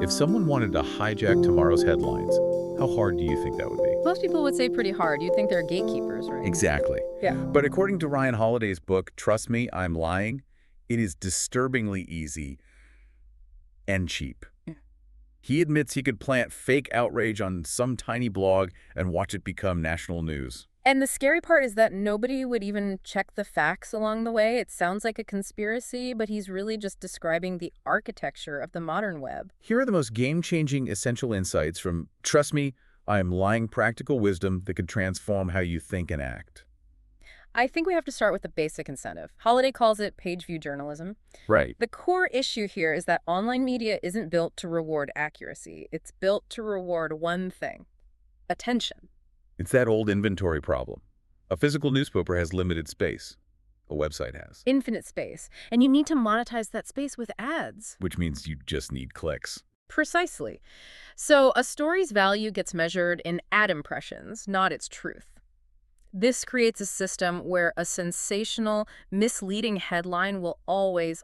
If someone wanted to hijack tomorrow's headlines, how hard do you think that would be? Most people would say pretty hard. You'd think they're gatekeepers, right? Exactly. Yeah. But according to Ryan Holiday's book, Trust Me, I'm Lying, it is disturbingly easy and cheap. Yeah. He admits he could plant fake outrage on some tiny blog and watch it become national news. And the scary part is that nobody would even check the facts along the way. It sounds like a conspiracy, but he's really just describing the architecture of the modern web. Here are the most game-changing essential insights from Trust Me, I Am Lying, practical wisdom that could transform how you think and act. I think we have to start with the basic incentive. Holiday calls it page view journalism. Right. The core issue here is that online media isn't built to reward accuracy. It's built to reward one thing: attention. It's that old inventory problem. A physical newspaper has limited space. A website has. Infinite space. And you need to monetize that space with ads. Which means you just need clicks. Precisely. So a story's value gets measured in ad impressions, not its truth. This creates a system where a sensational, misleading headline will always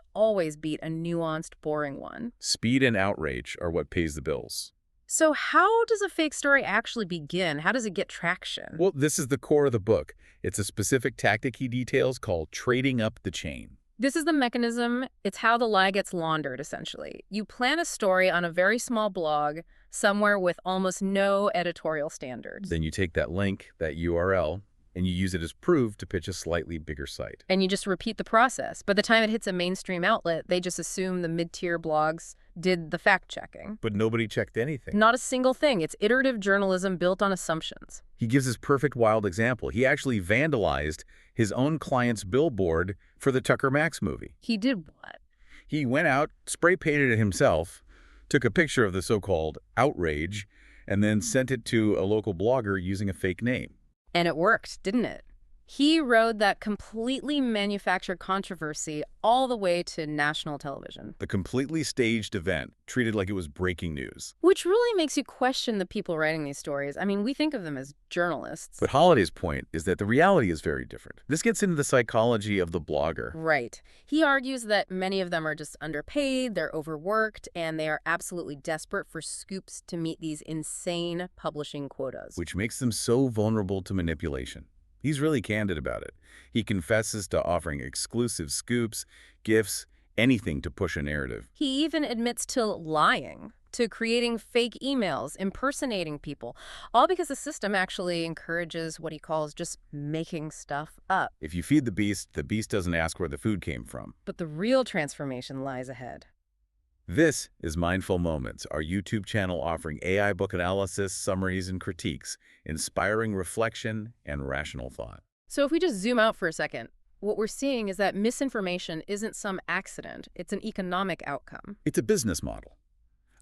beat a nuanced, boring one. Speed and outrage are what pays the bills. So how does a fake story actually begin? How does it get traction? Well, this is the core of the book. It's a specific tactic he details called trading up the chain. This is the mechanism. It's how the lie gets laundered, essentially. You plant a story on a very small blog somewhere with almost no editorial standards. Then you take that link, that URL, and you use it as proof to pitch a slightly bigger site. And you just repeat the process. By the time it hits a mainstream outlet, they just assume the mid-tier blogs did the fact-checking. But nobody checked anything. Not a single thing. It's iterative journalism built on assumptions. He gives this perfect wild example. He actually vandalized his own client's billboard for the Tucker Max movie. He did what? He went out, spray-painted it himself, took a picture of the so-called outrage, and then sent it to a local blogger using a fake name. And it worked, didn't it? He rode that completely manufactured controversy all the way to national television. The completely staged event, treated like it was breaking news. Which really makes you question the people writing these stories. I mean, we think of them as journalists. But Holiday's point is that the reality is very different. This gets into the psychology of the blogger. Right. He argues that many of them are just underpaid, they're overworked, and they are absolutely desperate for scoops to meet these insane publishing quotas. Which makes them so vulnerable to manipulation. He's really candid about it. He confesses to offering exclusive scoops, gifts, anything to push a narrative. He even admits to lying, to creating fake emails, impersonating people, all because the system actually encourages what he calls just making stuff up. If you feed the beast doesn't ask where the food came from. But the real transformation lies ahead. This is Mindful Moments, our YouTube channel offering AI book analysis, summaries, and critiques, inspiring reflection and rational thought. So if we just zoom out for a second, what we're seeing is that misinformation isn't some accident. It's an economic outcome. It's a business model.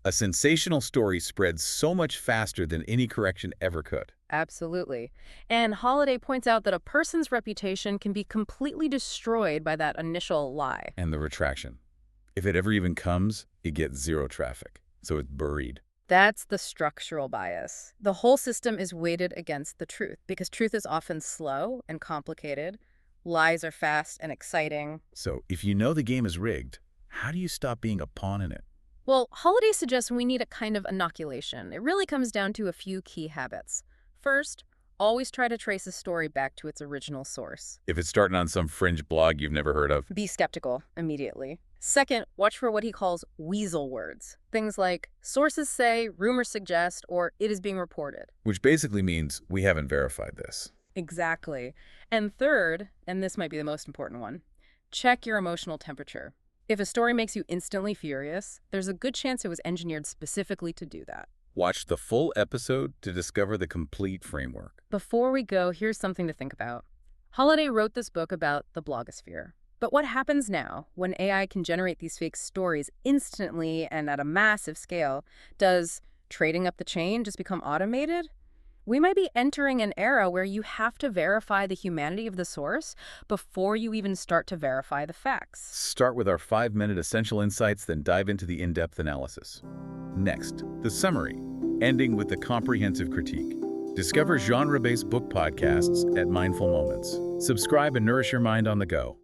A sensational story spreads so much faster than any correction ever could. Absolutely. And Holiday points out that a person's reputation can be completely destroyed by that initial lie. And the retraction. If it ever even comes, it gets zero traffic, so it's buried. That's the structural bias. The whole system is weighted against the truth because truth is often slow and complicated. Lies are fast and exciting. So if you know the game is rigged, how do you stop being a pawn in it? Well, Holiday suggests we need a kind of inoculation. It really comes down to a few key habits. First, always try to trace a story back to its original source. If it's starting on some fringe blog you've never heard of. Be skeptical immediately. Second, watch for what he calls weasel words. Things like sources say, rumors suggest, or it is being reported. Which basically means we haven't verified this. Exactly. And third, and this might be the most important one, check your emotional temperature. If a story makes you instantly furious, there's a good chance it was engineered specifically to do that. Watch the full episode to discover the complete framework. Before we go, here's something to think about. Holiday wrote this book about the blogosphere. But what happens now when AI can generate these fake stories instantly and at a massive scale? Does trading up the chain just become automated? We might be entering an era where you have to verify the humanity of the source before you even start to verify the facts. Start with our 5-minute essential insights, then dive into the in-depth analysis. Next, the summary, ending with the comprehensive critique. Discover genre-based book podcasts at Mindful Moments. Subscribe and nourish your mind on the go.